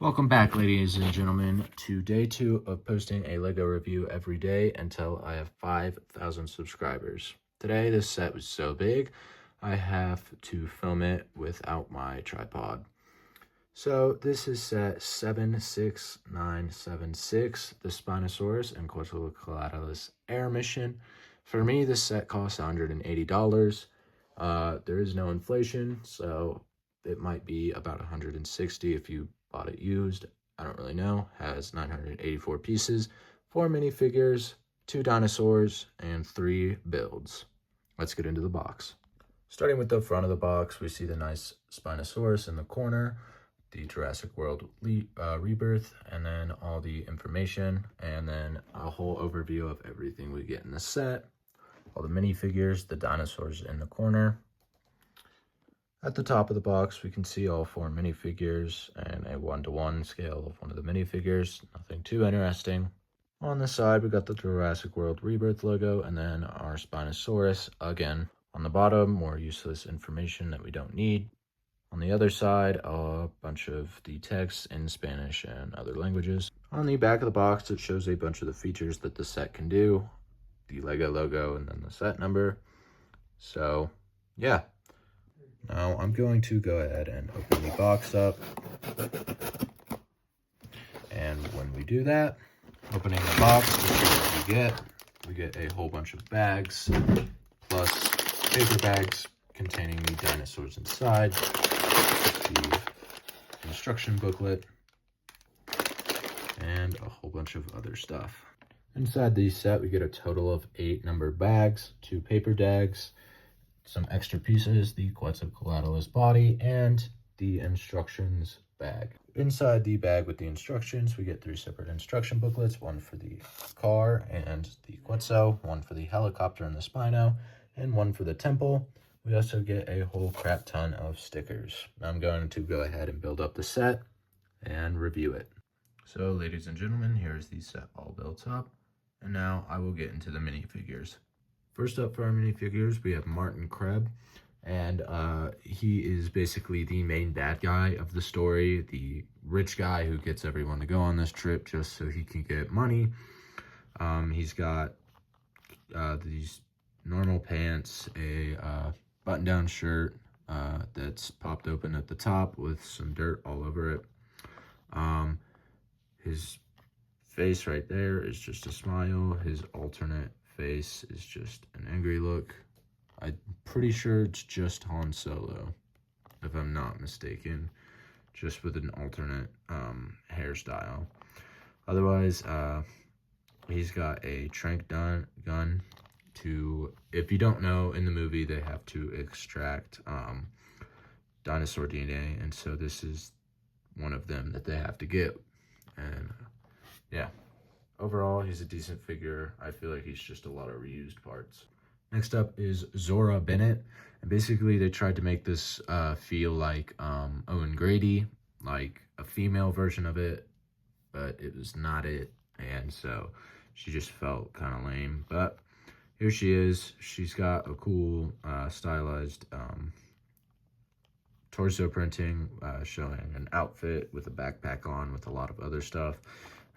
Welcome back, ladies and gentlemen, to day 2 of posting a LEGO review every day until I have 5,000 subscribers. Today, this set was so big, I have to film it without my tripod. So, this is set 76976, the Spinosaurus and Quetzalcoatlus Air Mission. For me, this set costs $180. There is no inflation, so it might be about $160 if you bought it used. I don't really know. Has 984 pieces, 4 minifigures, 2 dinosaurs, and 3 builds. Let's get into the box. Starting with the front of the box, we see the nice Spinosaurus in the corner, the Jurassic World rebirth, and then all the information, and then a whole overview of everything we get in the set. All the minifigures, the dinosaurs in the corner. At the top of the box, we can see all 4 minifigures and a 1-to-1 scale of one of the minifigures. Nothing too interesting. On the side, we got the Jurassic World Rebirth logo and then our Spinosaurus again. On the bottom, more useless information that we don't need. On the other side, a bunch of the text in Spanish and other languages. On the back of the box, it shows a bunch of the features that the set can do. The LEGO logo and then the set number. So, yeah. Now I'm going to go ahead and open the box up. And when we do that, opening the box, this is what we get a whole bunch of bags, plus paper bags containing the dinosaurs inside, the instruction booklet, and a whole bunch of other stuff. Inside the set, we get a total of 8 numbered bags, 2 paper bags, some extra pieces, the Quetzalcoatlus body, and the instructions bag. Inside the bag with the instructions, we get 3 separate instruction booklets, one for the car and the Quetzal, one for the helicopter and the Spino, and one for the temple. We also get a whole crap ton of stickers. I'm going to go ahead and build up the set and review it. So, ladies and gentlemen, here's the set all built up, and now I will get into the minifigures. First up for our minifigures, we have Martin Krebs, and he is basically the main bad guy of the story, the rich guy who gets everyone to go on this trip just so he can get money. He's got these normal pants, a button-down shirt that's popped open at the top with some dirt all over it. His face right there is just a smile. His alternate face is just an angry look. I'm pretty sure it's just Han Solo, if I'm not mistaken, just with an alternate hairstyle. Otherwise, he's got a tranq gun to, if you don't know, in the movie they have to extract dinosaur DNA, and so this is one of them that they have to get. And yeah. Overall, he's a decent figure. I feel like he's just a lot of reused parts. Next up is Zora Bennett. And basically, they tried to make this feel like Owen Grady, like a female version of it, but it was not it. And so she just felt kind of lame. But here she is. She's got a cool stylized torso printing showing an outfit with a backpack on with a lot of other stuff.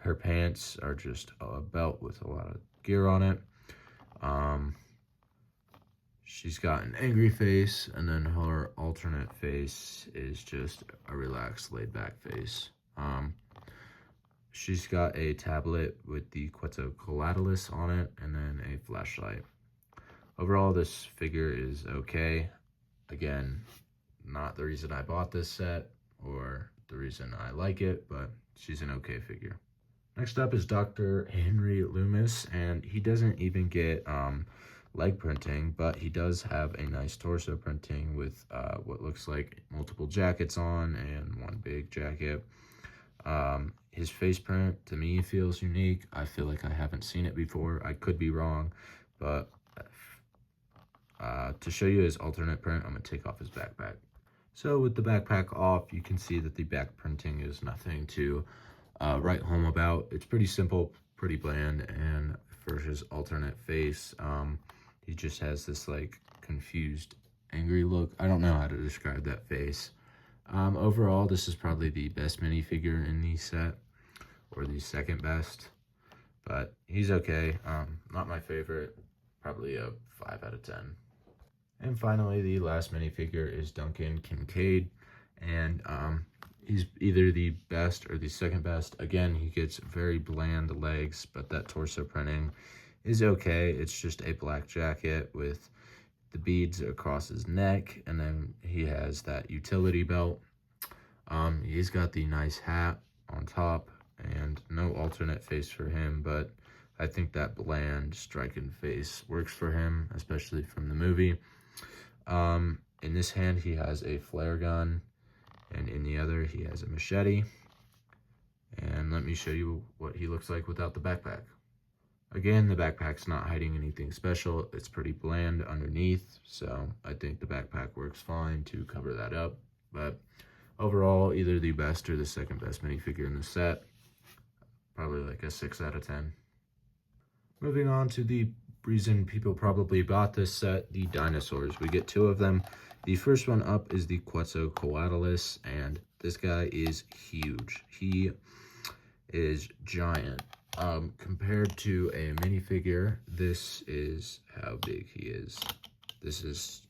Her pants are just a belt with a lot of gear on it. She's got an angry face, and then her alternate face is just a relaxed, laid-back face. She's got a tablet with the Quetzalcoatlus on it, and then a flashlight. Overall, this figure is okay. Again, not the reason I bought this set, or the reason I like it, but she's an okay figure. Next up is Dr. Henry Loomis, and he doesn't even get leg printing, but he does have a nice torso printing with what looks like multiple jackets on and one big jacket. His face print, to me, feels unique. I feel like I haven't seen it before. I could be wrong, but to show you his alternate print, I'm going to take off his backpack. So with the backpack off, you can see that the back printing is nothing to write home about. It's pretty simple, pretty bland, and for his alternate face, he just has this like confused, angry look. I don't know how to describe that face. Overall, this is probably the best minifigure in the set, or the second best, but he's okay. Not my favorite, probably a 5 out of 10. And finally, the last minifigure is Duncan Kincaid, and he's either the best or the second best. Again, he gets very bland legs, but that torso printing is okay. It's just a black jacket with the beads across his neck, and then he has that utility belt. He's got the nice hat on top, and no alternate face for him, but I think that bland striking face works for him, especially from the movie. In this hand, he has a flare gun, and in the other, he has a machete. And let me show you what he looks like without the backpack. Again, the backpack's not hiding anything special. It's pretty bland underneath, so I think the backpack works fine to cover that up. But overall, either the best or the second best minifigure in the set. Probably like a 6 out of 10. Moving on to the reason people probably bought this set, the dinosaurs. We get 2 of them. The first one up is the Quetzalcoatlus, and this guy is huge. He is giant. Compared to a minifigure, this is how big he is. This is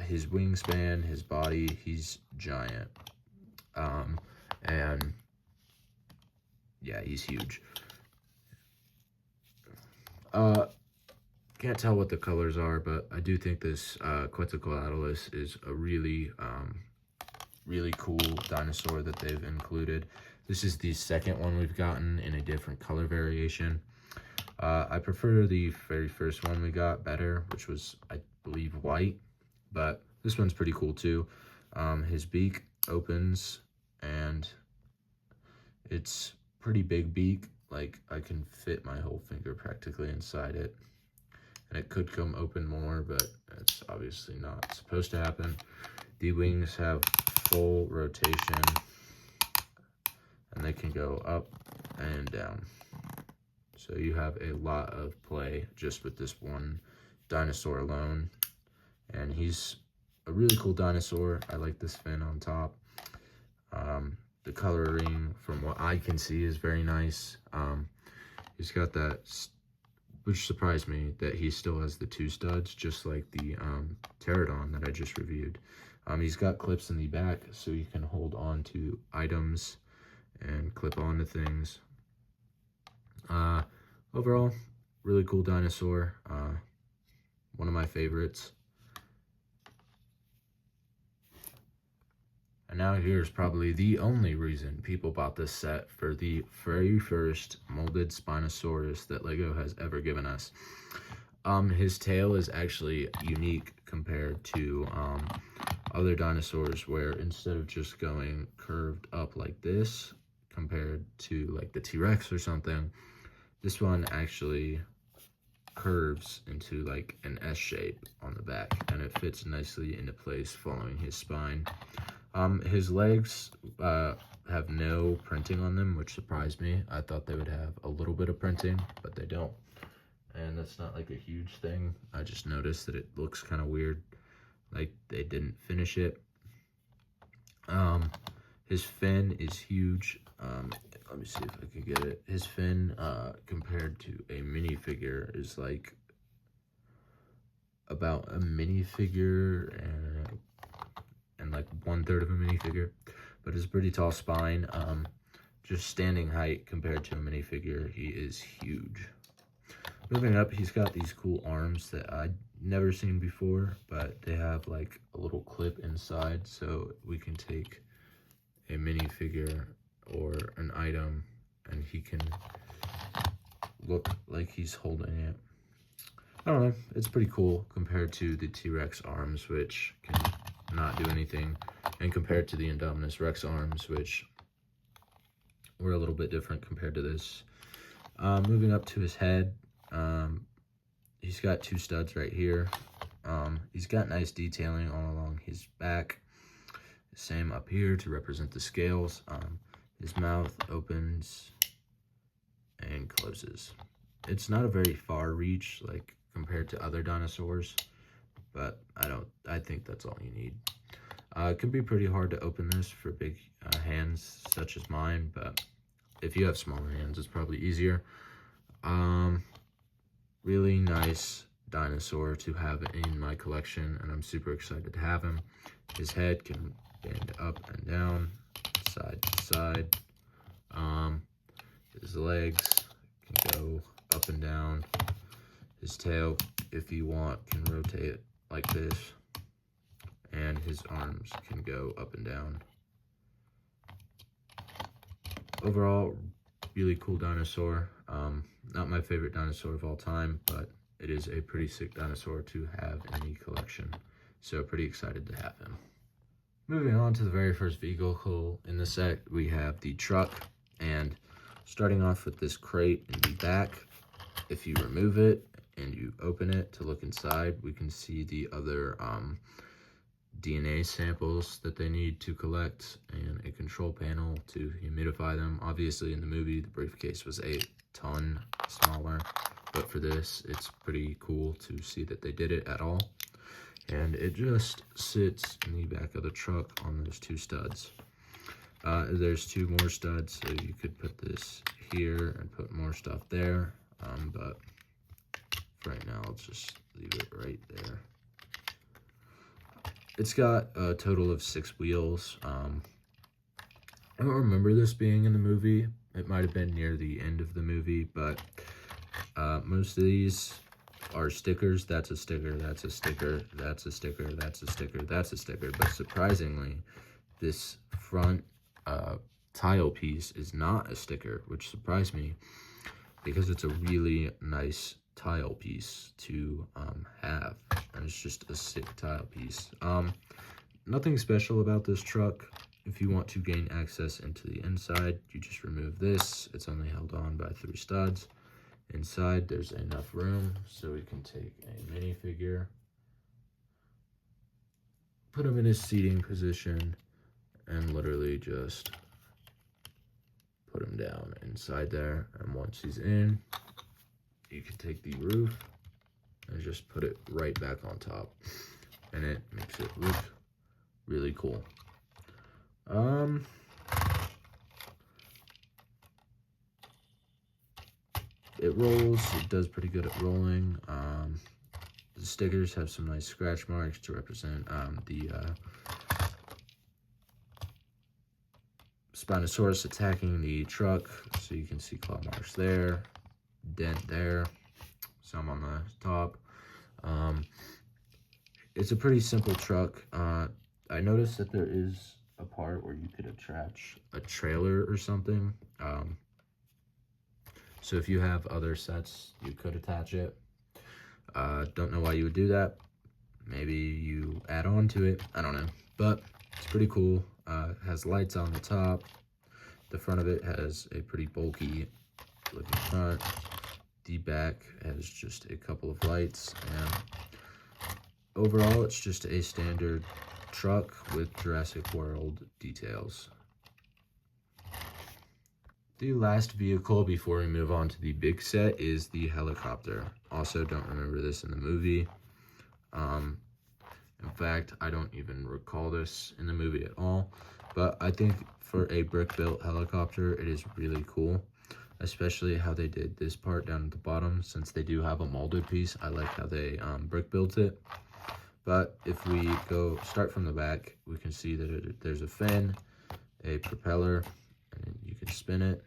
his wingspan, his body. He's giant. And yeah, he's huge. Can't tell what the colors are, but I do think this Quetzalcoatlus is a really cool dinosaur that they've included. This is the second one we've gotten in a different color variation. I prefer the very first one we got better, which was, I believe, white, but this one's pretty cool too. His beak opens, and it's pretty big beak. Like, I can fit my whole finger practically inside it. And it could come open more, but it's obviously not supposed to happen. The wings have full rotation, and they can go up and down. So you have a lot of play just with this one dinosaur alone. And he's a really cool dinosaur. I like this fin on top. The coloring, from what I can see, is very nice. He's got that, which surprised me, that he still has the 2 studs, just like the pterodon that I just reviewed. He's got clips in the back, so you can hold on to items and clip onto things. Overall, really cool dinosaur. One of my favorites. And now here's probably the only reason people bought this set, for the very first molded Spinosaurus that LEGO has ever given us. His tail is actually unique compared to other dinosaurs, where instead of just going curved up like this, compared to like the T-Rex or something, this one actually curves into like an S shape on the back, and it fits nicely into place following his spine. His legs have no printing on them, which surprised me. I thought they would have a little bit of printing, but they don't. And that's not like a huge thing. I just noticed that it looks kind of weird, like they didn't finish it. His fin is huge. Let me see if I can get it. His fin, compared to a minifigure, is like about a minifigure and like 1/3 of a minifigure, but it's a pretty tall spine. Just standing height compared to a minifigure, he is huge. Moving up, he's got these cool arms that I'd never seen before, but they have like a little clip inside, so we can take a minifigure or an item and he can look like he's holding it. I don't know, it's pretty cool compared to the T-Rex arms, which can not do anything, and compared to the Indominus Rex arms, which were a little bit different compared to this. Moving up to his head, he's got 2 studs right here. He's got nice detailing all along his back. Same up here to represent the scales. His mouth opens and closes. It's not a very far reach, like compared to other dinosaurs, but I think that's all you need. It can be pretty hard to open this for big hands such as mine, but if you have smaller hands, it's probably easier. Really nice dinosaur to have in my collection, and I'm super excited to have him. His head can bend up and down, side to side. His legs can go up and down. His tail, if you want, can rotate like this. And his arms can go up and down. Overall, really cool dinosaur. Not my favorite dinosaur of all time, but it is a pretty sick dinosaur to have in the collection. So pretty excited to have him. Moving on to the very first vehicle in the set, we have the truck. And starting off with this crate in the back, if you remove it and you open it to look inside, we can see the other DNA samples that they need to collect and a control panel to humidify them. Obviously in the movie, the briefcase was a ton smaller, but for this, it's pretty cool to see that they did it at all. And it just sits in the back of the truck on those two studs. There's two more studs, so you could put this here and put more stuff there, but for right now, I'll just leave it right there. It's got a total of 6 wheels. I don't remember this being in the movie. It might have been near the end of the movie, but most of these are stickers. That's a sticker, that's a sticker, that's a sticker, that's a sticker, that's a sticker. But surprisingly, this front tile piece is not a sticker, which surprised me because it's a really nice tile piece to have, and it's just a sick tile piece. Nothing special about this truck. If you want to gain access into the inside, you just remove this. It's only held on by 3 studs. Inside there's enough room so we can take a minifigure, put him in his seating position, and literally just put him down inside there. And once he's in, you can take the roof and just put it right back on top, and it makes it look really cool. It rolls. It does pretty good at rolling. The stickers have some nice scratch marks to represent the Spinosaurus attacking the truck, so you can see claw marks there, dent there, some on the top. It's a pretty simple truck. I noticed that there is a part where you could attach a trailer or something. So if you have other sets, you could attach it. Don't know why you would do that. Maybe you add on to it. I don't know. But it's pretty cool. It has lights on the top. The front of it has a pretty bulky looking front. The back has just a couple of lights. And overall, it's just a standard truck with Jurassic World details. The last vehicle before we move on to the big set is the helicopter. Also, don't remember this in the movie. In fact, I don't even recall this in the movie at all. But I think for a brick-built helicopter, it is really cool. Especially how they did this part down at the bottom. Since they do have a molded piece, I like how they brick-built it. But if we start from the back, we can see that there's a fin, a propeller, and you can spin it.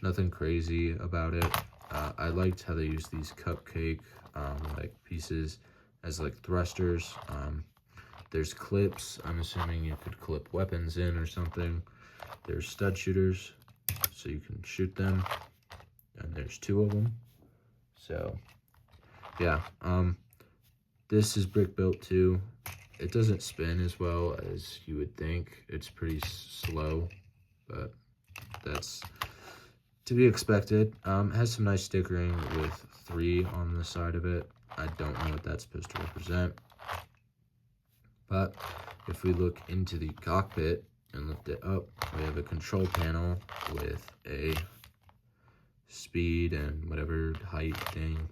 Nothing crazy about it. I liked how they used these cupcake like pieces as like thrusters. There's clips. I'm assuming you could clip weapons in or something. There's stud shooters, so you can shoot them, and there's 2 of them. So yeah, this is brick built too. It doesn't spin as well as you would think. It's pretty slow, but that's to be expected. It has some nice stickering with 3 on the side of it. I don't know what that's supposed to represent. But if we look into the cockpit and lift it up, we have a control panel with a speed and whatever height thing.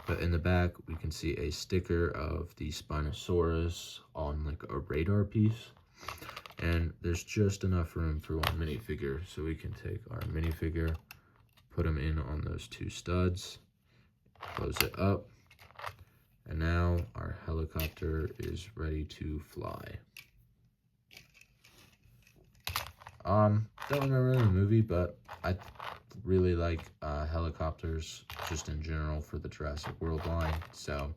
But in the back, we can see a sticker of the Spinosaurus on like a radar piece. And there's just enough room for one minifigure. So we can take our minifigure, put him in on those two studs, close it up. And now our helicopter is ready to fly. Don't remember the movie, but I really like helicopters just in general for the Jurassic World line. So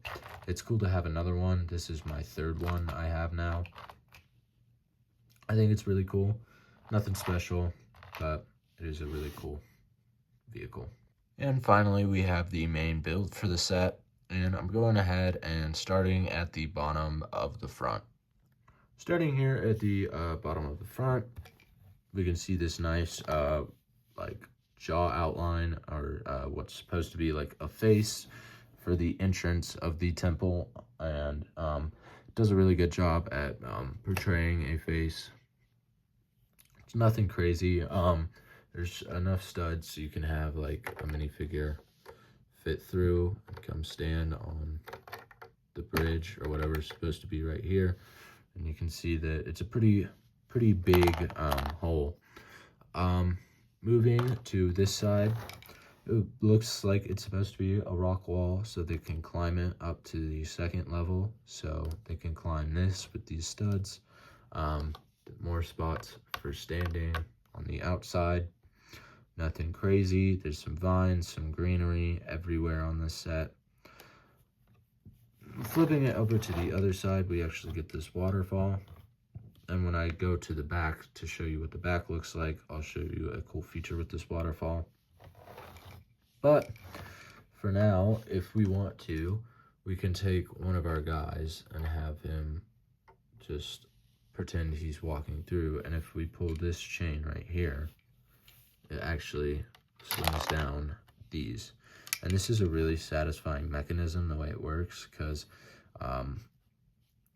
it's cool to have another one. This is my third one I have now. I think it's really cool. Nothing special, but it is a really cool vehicle. And finally, we have the main build for the set. And I'm going ahead and starting at the bottom of the front. Starting here at the bottom of the front, we can see this nice like jaw outline, or what's supposed to be like a face for the entrance of the temple, and does a really good job at portraying a face. It's nothing crazy. There's enough studs so you can have like a minifigure fit through and come stand on the bridge or whatever is supposed to be right here, and you can see that it's a pretty big hole. Moving to this side, it looks like it's supposed to be a rock wall so they can climb it up to the second level, so they can climb this with these studs. More spots for standing on the outside. Nothing crazy. There's some vines, some greenery everywhere on this set. Flipping it over to the other side, we actually get this waterfall. And when I go to the back to show you what the back looks like, I'll show you a cool feature with this waterfall. But for now, if we want to, we can take one of our guys and have him just pretend he's walking through. And if we pull this chain right here, it actually slings down these. And this is a really satisfying mechanism, the way it works, because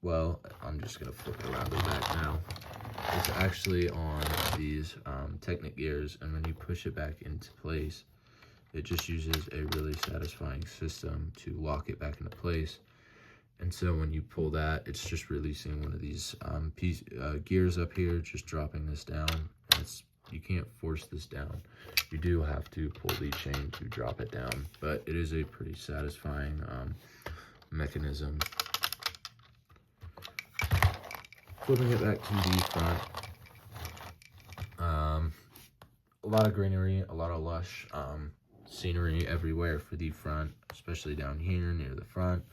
well, I'm just going to flip it around the back now. It's actually on these Technic gears, and when you push it back into place, it just uses a really satisfying system to lock it back into place. And so when you pull that, it's just releasing one of these gears up here, just dropping this down. And you can't force this down. You do have to pull the chain to drop it down, but it is a pretty satisfying mechanism. Flipping it back to the front, a lot of greenery, a lot of lush scenery everywhere for the front, especially down here near the front.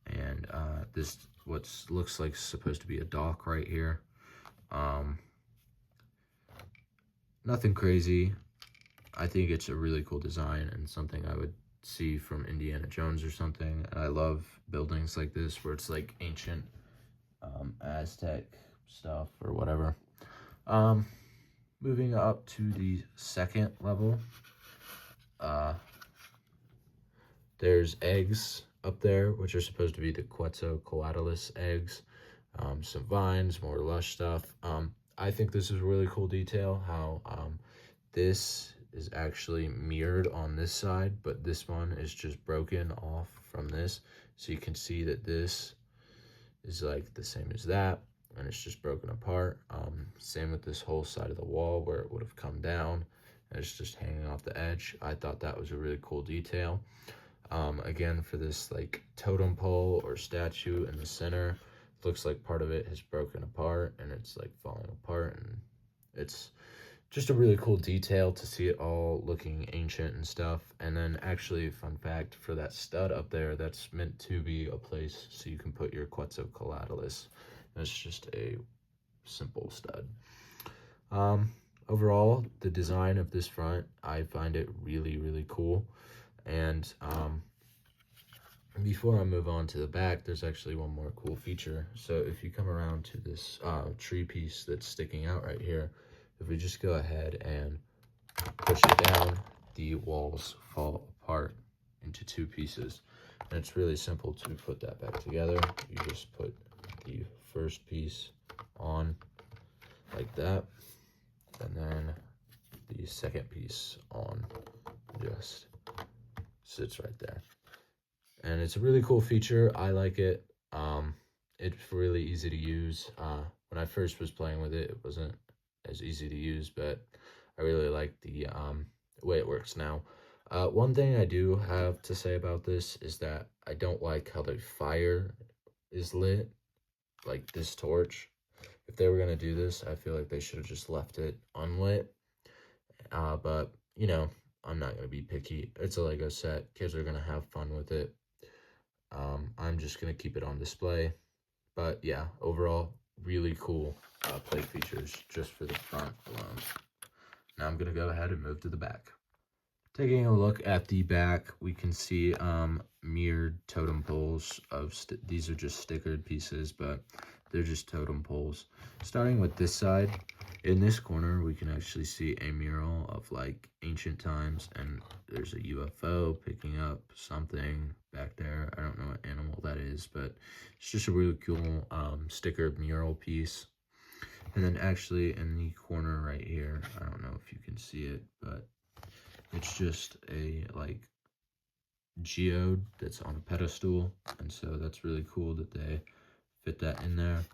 And this looks like supposed to be a dock right here. Nothing crazy. I think it's a really cool design and something I would see from Indiana Jones or something. And I love buildings like this where it's like ancient Aztec stuff or whatever. Moving up to the second level, there's eggs up there, which are supposed to be the Quetzalcoatlus eggs. Some vines, more lush stuff. I think this is a really cool detail, how this is actually mirrored on this side, but this one is just broken off from this. So you can see that this is like the same as that, and it's just broken apart. Same with this whole side of the wall where it would have come down, and it's just hanging off the edge. I thought that was a really cool detail. Again, for this like totem pole or statue in the center, looks like part of it has broken apart and it's like falling apart, and it's just a really cool detail to see it all looking ancient and stuff. And then actually, fun fact, for that stud up there, that's meant to be a place so you can put your Quetzalcoatlus. It's just a simple stud. Overall, the design of this front, I find it really cool. And before I move on to the back, there's actually one more cool feature. So if you come around to this tree piece that's sticking out right here, if we just go ahead and push it down, the walls fall apart into two pieces. And it's really simple to put that back together. You just put the first piece on like that, and then the second piece on just sits right there. and it's a really cool feature. I like it. It's really easy to use. When I first was playing with it, it wasn't as easy to use, but I really like the way it works now. One thing I do have to say about this is that I don't like how the fire is lit, like this torch. If they were gonna do this, I feel like they should have just left it unlit. But you know, I'm not gonna be picky. It's a Lego set. Kids are gonna have fun with it. I'm just gonna keep it on display. But yeah, overall, really cool plate features just for the front alone. Now I'm gonna go ahead and move to the back. Taking a look at the back, we can see mirrored totem poles of these are just stickered pieces, but they're just totem poles. Starting with this side, in this corner, we can actually see a mural of like ancient times, and there's a UFO picking up something back there. I don't know what animal that is, but it's just a really cool sticker mural piece. And then actually in the corner right here, I don't know if you can see it, but it's just a like geode that's on a pedestal, and so that's really cool that they fit that in there.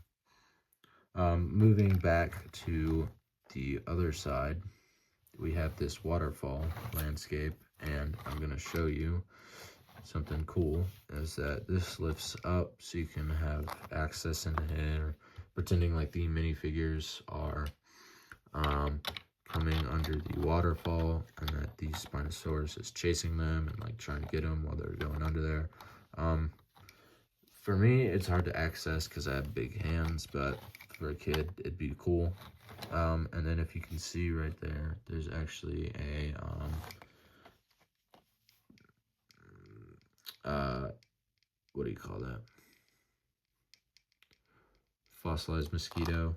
Moving back to the other side, we have this waterfall landscape, and I'm going to show you something cool is that this lifts up so you can have access into here, pretending like the minifigures are coming under the waterfall, and that the Spinosaurus is chasing them and like trying to get them while they're going under there. For me, it's hard to access because I have big hands, but for a kid, it'd be cool. And then if you can see right there, there's actually a what do you call that? Fossilized mosquito.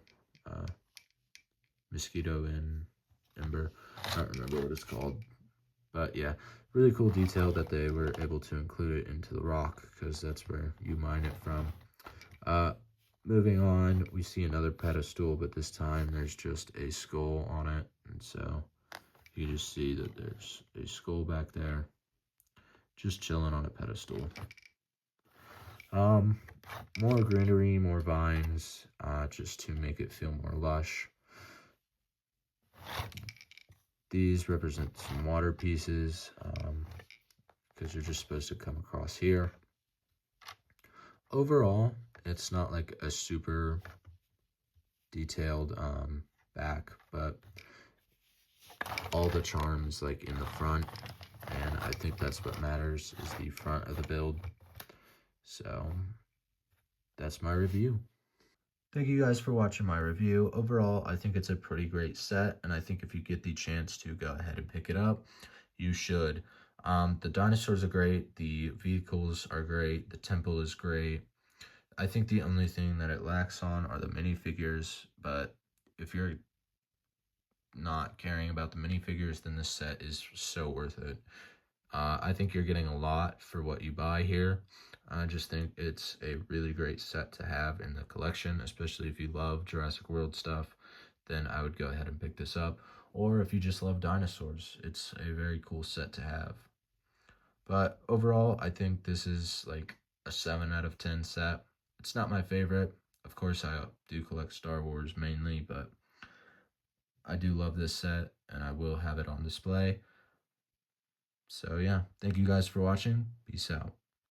Mosquito in Ember. I don't remember what it's called. But yeah, really cool detail that they were able to include it into the rock, because that's where you mine it from. Moving on, we see another pedestal, but this time there's just a skull on it. And so you just see that there's a skull back there, just chilling on a pedestal. More greenery, more vines, just to make it feel more lush. These represent some water pieces, because they're just supposed to come across here. Overall, it's not like a super detailed back, but all the charms like in the front, and I think that's what matters, is the front of the build. So that's my review. Thank you guys for watching my review. Overall, I think it's a pretty great set, and I think if you get the chance to go ahead and pick it up, you should. The dinosaurs are great, the vehicles are great, the temple is great. I think the only thing that it lacks on are the minifigures, but if you're not caring about the minifigures, then this set is so worth it. I think you're getting a lot for what you buy here. I just think it's a really great set to have in the collection, especially if you love Jurassic World stuff, then I would go ahead and pick this up. Or if you just love dinosaurs, it's a very cool set to have. But overall, I think this is like a 7 out of 10 set. It's not my favorite. Of course, I do collect Star Wars mainly, but I do love this set, and I will have it on display. So yeah, thank you guys for watching. Peace out.